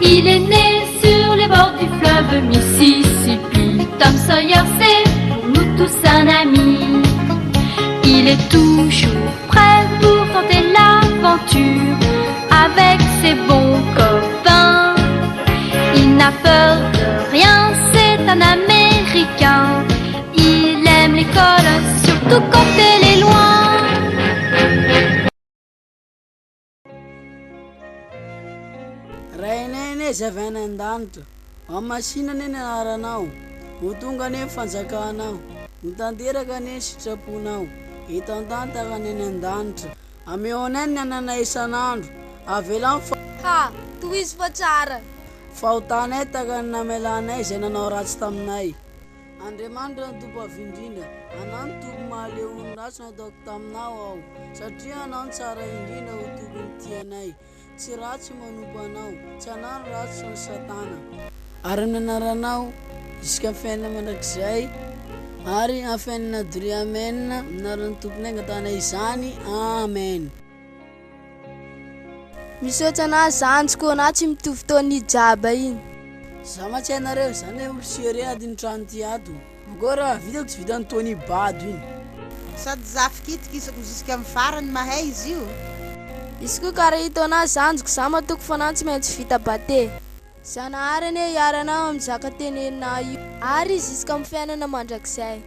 Il est né sur les bords du fleuve Mississippi. Tom Sawyer, c'est pour nous tous un ami. Il est toujours prêt pour tenter l'aventure avec ses bons copains. Il n'a peur de rien, c'est un Américain. Il aime l'école, surtout quand elle est loin. Rainene zavanandanitra amasinane ny anaranao hotonga ne fanjakanao mitanteraka ne sitraponao hitantantaka ny an-danitra ameonay ny anana isan'andro avela ha Tohizo fa tsara fahotanay taka ny namelanay izay nanao ratsy taminay. Andriamanitra ny tompo avindrindra anao ny tompo mahaleon'ny ratsy nataoko taminao aho satria anao ny tsara indrindra ho tokony tianay. Tsy ratsy manompo anao, tsy anao ny ratsy ny satana. Ary ny anaranao isika fiainana mandrakizay ary amin'ny fiainana doria amenna anaran'ny tomponay angatanay izany. Amen. misaotra anahy zanjiko anahy tsy mitovy taony jaba iny. Zama tsy hainareo izany hoe olosere adiny trano ty ato go raha vitako tsy vita ny taony bado iny sady zafikitika isako jusqu'à amin'ny farany mahay izy io. Izy koa karaha hitaona zanjiko Zama toko fanahy tsy maintsy vita bate. Zanahary ane hiaranao amin'ny zaka tenenina io ary izy isika amin'ny fiainana mandrakizay.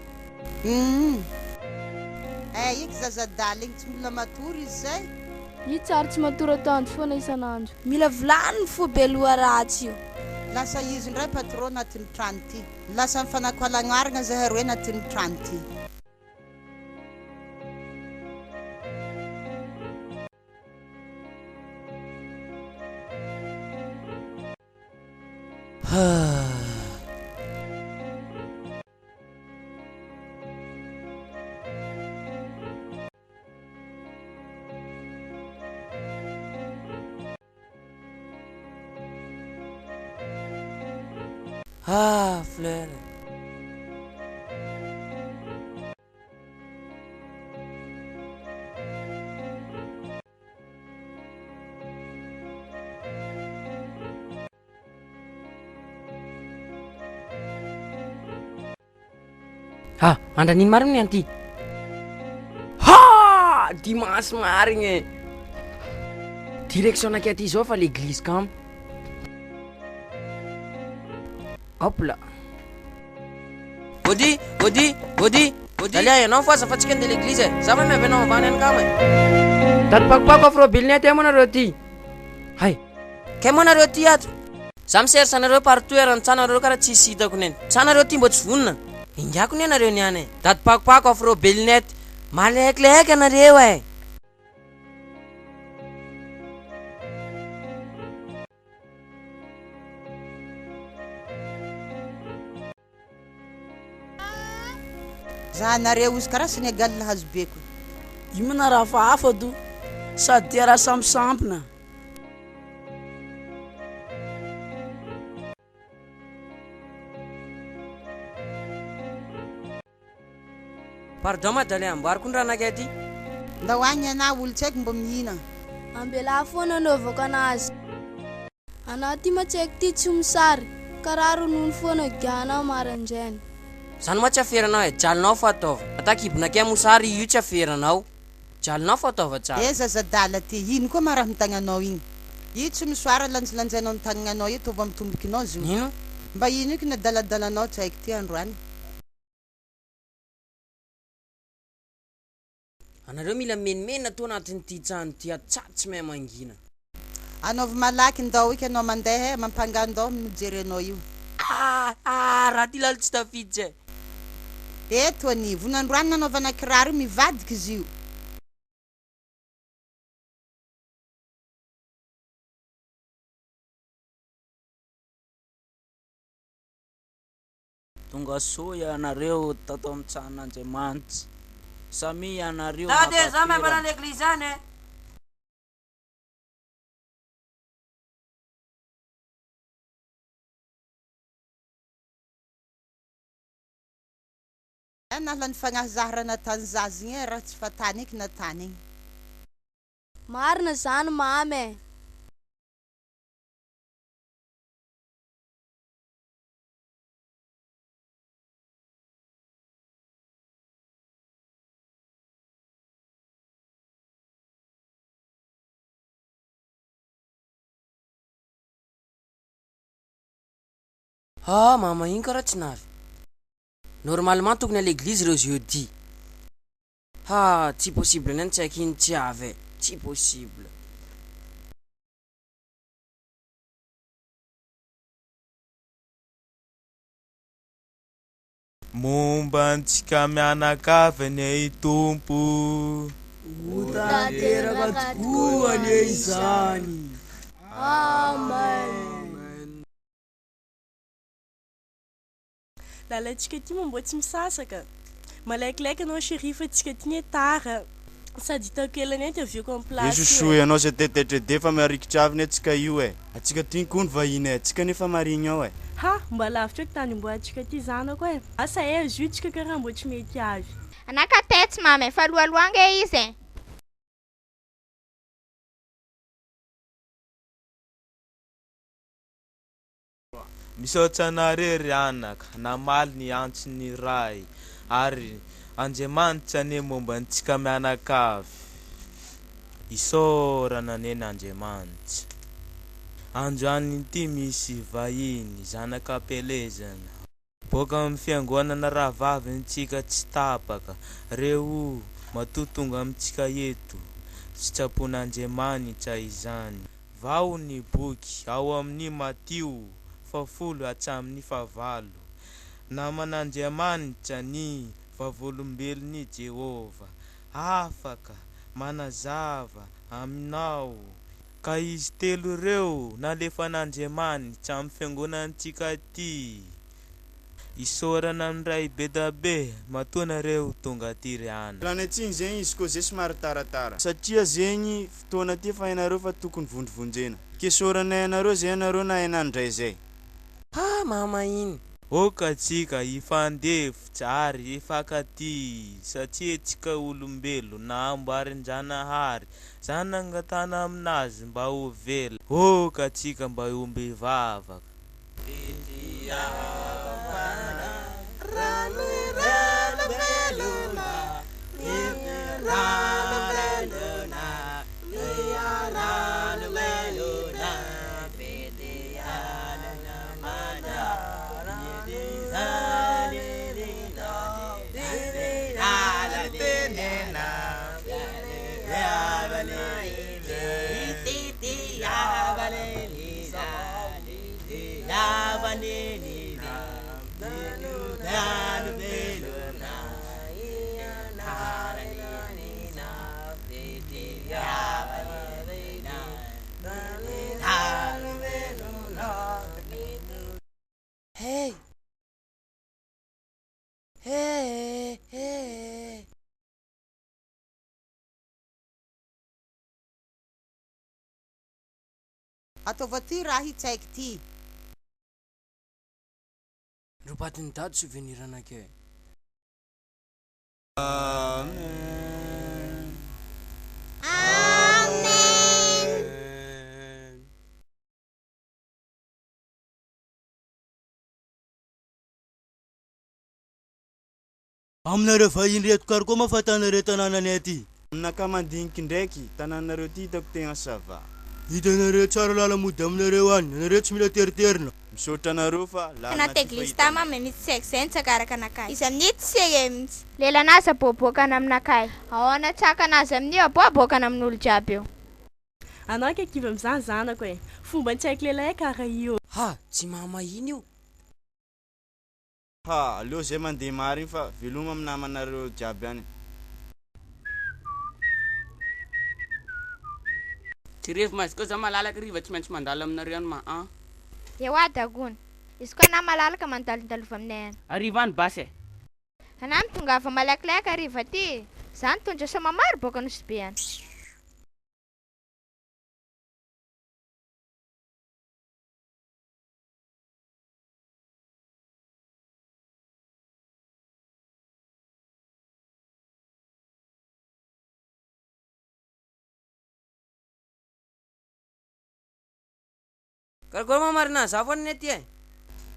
Eky zazadaly igny tsy mila matory izy zay. Io tsara tsy matory atandro foana isan'andro. Mila vilany fo be loha ratsy io. Lasa izy ndray patron anatin'ny trano ty. Lasa mifanakolagnarina zahay roe anatin'ny trano ty. Fleur. Andaniny mariny anty. Dimanche marigny. Direction nakay aty zao fa l'église kam. Hop là. Odi. Allez, anao fa zafatsika andeha l'église. Zama miavinao ambany any kama. Tatapakopako afro biliny aty amonareo aty. Hay. Kay monareo aty ato. Za misersa anareo partout erantsana karaha tsisy hitako neny. Tsanareo aty mbo tsy vonona. Ingako ni anareo niany. Tatapakopako afro biliny aty. Malaiklaiky anareo e. Zahanareo izy karaha sy ny agalina hazo beko. io mana raha hafahafa to sady tia raha sampisampina. Pardon madale amboariko ny raha nakay aty. Ndahoany anahy olo tsy haiko mbo mihina. Ambela foana anaovako anazy. Anao ty matsaiko ty tsy misary karaha ronono foana gianao marandrainy. Zany moa tsy aferanao e, jalinao fa ataova. Atakibonakay mosary io tsy aferanao. Jalinao fa ataova tsara. Zazadala ty ino koa maraha mitagnanao igny. Io tsy misoara lanjalanjainao ny tagnanao io tova mitombokinao zio. Ino? Mba ino io kina daladalanao tsy haiko ty androany. Anareo mila menimena to anatin'ity tsano ty atsato tsy mahay mangina. Anaovy malaky ndao iky anao mandeha mampangandao mijery anao io. Raha ty lalo tsy tafidy zay. Eto ani vonandroany nanaovana kiraro mivadika izy io. Tonga soa ianareo tato amin'ny tsanan'Andriamanitra. Samy ianareo Tade za miambana l'église any. Nahla ny fagnazahara natany zazy igny raha tsy fatany eky natany igny. Marina zany mamy. Mama iny karaha tsy navy. Normalement tokony à l'église ireo jeudi. Tsy possible niany tsy haiko iny tsy avy. Tsy possible. Momba antsika mianakavy ny tompo. Tanteraka tokoa ny izany. Amen. Lalaitsika ty mbô tsy misasaka. Malaikilaiky anao chérie fa tsika ty ny tara. Sady hitako elany ty avioko amin'ny place. Yesoso ianao se tetetre defa marikitra avy ny atsika io atsika tinkony vahiny atsika nefa mariny ao Mba lavitra eky tany mboatsika ty zanako asa izy tsika karaha mbô tsy mety avy. Anaka tetsy mame fa loaloanga izy Misaotra anareo ry anaka, namaly ny antsy ray ary Andriamanitra ane momba antsika mianakavy. Isaorana neny Andriamanitra. Androany ty misy vahiny zanaka pelezana. Boka amin'ny fiangonana ravavintsika tsy tapaka. Reo matotonga amintsika eto. Sitrapon'Andriamanitra izany. Vao ny boky ao amin'ny Matio 10:9. Naman'Andriamanitra ny vavolombeloni Jehova afaka manazava aminao ka izy telo reo nalefan'Andriamanitra amin'ny fiangonantsika ty. Isaorana amiray bedabe matonareo tonga ty ry ana. Planetsiny zegny izy koa zay somary taratara satria zegny fotoana ty fa ianareo fa tokony vondrovonjena ke soranay anareo zay anareo na enandray zay. Mama iny. Okatsika ifandefitra ary ifakaty satria tsika olombelo na amboarin-janahary zanangatana aminazy mba ho vela. Okatsika mba hombe vavaka. Hey. Ataova ty raha hitsaiky ty. Ropatin'ny dady souvenir anakay. Aminareo vahiny reto kary koa mahafantanareo tanànanay aty. Aminaka mandiniky ndraiky tanànareo ty hitako tegna sava. Hitanareo tsara lalamody aminareo any, anareo tsy mila teriterina. Misaotra anareo fa anaty eglizy tamamy misy sexe zay nitsakaraka anakay. Izy amin'ny tsy mihitsy. Lelanasa boabokana aminakay. Ao anatsakanazy amin'ny aboabokana amin'olo jiaby eo. Anao ke kivy am'izany zanako fomba tsy haiko lehilahy karaha io. Tsy mama iny io. Aleo zay mandeha mariny fa veloma amin'ny namanareo jiaby any. Tsy revo mazy koa za malalaka riva tsy maintsy mandalo aminareo any ma Eo adagony. Izy koa na malalaka mandalondalova aminay any. Ariva any basy Anany tonga ava malakilaika ariva ty. Zany tondra sa mamaro boka nosy be any. Karakory mamarina za foana aty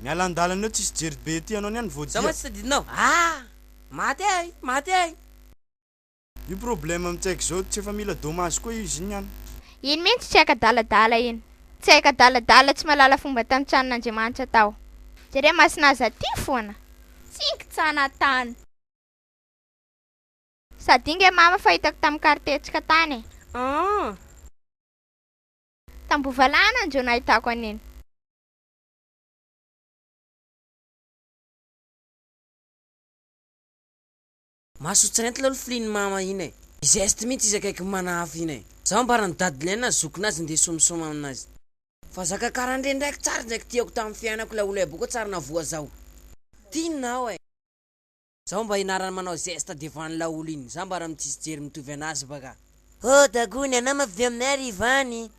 Mialandalana eo tsisy jery be ty anao niany voadia. Zama tsy tadidinao. Maty ay. Io problème amitsaiky zao tsy efa mila dommage koa izy niany. Iny mihitsy tsy haika daladala iny. Tsy haika daladala tsy malala fomba tamin'ny tranon'Andriamanitra tao. Jare masinaza ty foana. Tsinky tsana tany. Sady inge mama fahitako tamin'ny kartetsika tany. Tambovalana njo nahitako aniny. Mahasotsirety lalo flin mama iny e. Izay esty mihitsy izy akaiky Manafo iny e. Zaho mba raha nidadilena zokonazy nde somisoma aminazy. Fa zaka karaha ndre ndraiky tsara ndraiky tiako tamin'ny fiainako la olo boko tsara navoa zao. Tinao e. Zaho mba hinarana manao zesta devant la olo iny. Zaho mba raha mitsisijery mitovy anazy baka. Oh dagony anao mavy aminay rivany.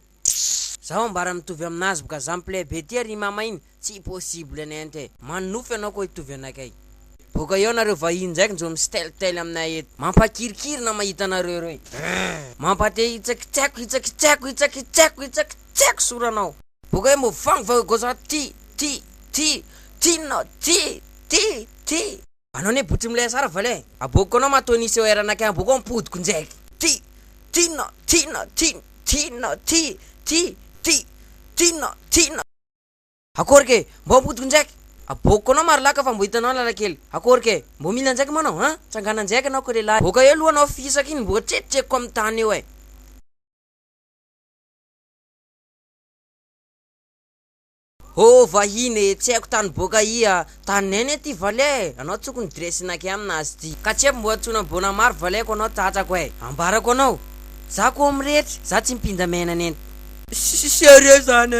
Zaho mba raha mitovy aminazy baka zaho mplay be ty ary mama iny. Tsy possible anente. Manofy anao ko hitovy anakay. Boka eo nareo vahiny ndraiky njo misteltely aminay eto. Mampakirikiri na mahita nareo reo. Mampate hitsakitsako soranao. Boka eo mo vango va goza ty. Anao ne botry milay sara vale. Aboko anao matonisy eo eranakay aboko mpodiko ndraiky. Tina. Akorke, mbo mpodiko ndraiky. Aboko anao marilaka fa mbo hitanao larakely. Akorke, mbo mila ndraiky manao ha? Tsangana ndraiky anao ko lehilahy. Boka eo lohanao fisaky iny mbo tretretreko amin'ny tany eo e. Oh vahiny tsy haiko tany boka ia. Tany nene ty vale. Anao tsokony dressinake aminazy ty. Ka tsy mbo atsona bona maro valeko anao tatsako e. Ambarako anao. Za ko amrehetra, za tsy mipinda mena neny. Sérieux Zany.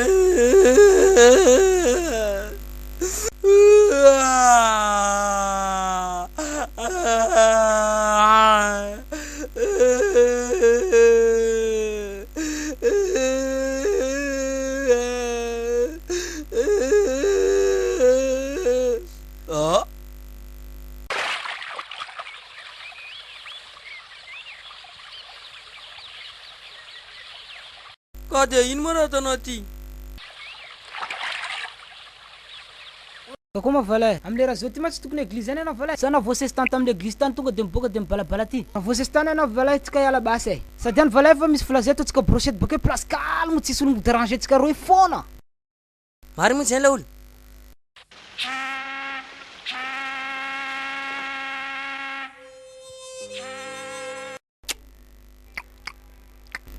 Kade ino mo raha tanao ty? Kako mavala amle raha zao ty ma tsy tokony église any anao vala. Sa navoasesy tany tamin'ny église tany tonga de miboaka de mibalabala ty. Navoasesy tany anao vala tsika hiala basy e. Sady any vala fa misy filazety tsika brochette bakeo place calme tsisy olo déranger tsika roy foana. Mary mo zay la olo.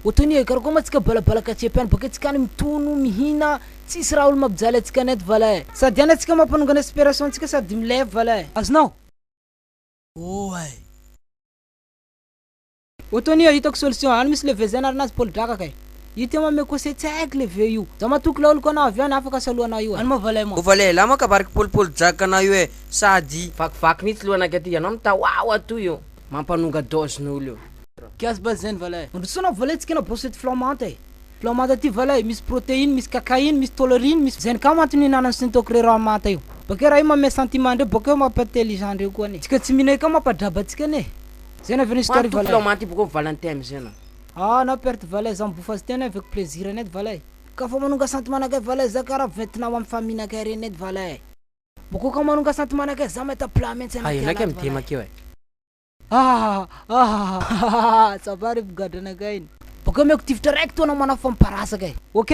Otony karakoma tsika balabalaka tsepiany bakeo tsika mitono mihina tsisy raha olo mampijaly atsika net vala e. Sady any atsika mampanongana inspiration tsika sady milève vala e. Azonao? Ouais. Otony hitako solution any misy leve zay naranazy Paul Draka kay. Ito mame kose tsy haiko leve io. Za matoky la olo ko anao avy any afaka saluanao io. Any mo vala mo. Ko vala la mo ka bariky Paul Draka na io e. Sady vakivaky mihitsy lohanaka ty anao mitawawa to io. Mampanonga dosen'olo io. Kias bazen vala. Ndosona vala tsika na brochette flammante. Flammante ty vala misy protéine, misy cacaïne, misy tolérine, misy zeny ka mantony nana sintokrera mata io. Bakeo raha io mame sentiment ndre bakeo mampaintelligent ndre koa ne. Tsika tsy minay ka mampadraba tsika ne. Zena venu histoire vala. Flammante boko Valentin zena. Ah na perte vala za mbofa tena avec plaisir net vala. Ka fa manonga sentiment nakay vala za kara Vietnam am famille nakay renet vala. Boko ka manonga sentiment nakay za meta plament zena. Ay nakay mtema kio e. Sabari bugadana gain. Bakeo meko tivitra raiky to na Manafo amparasaka e. OK?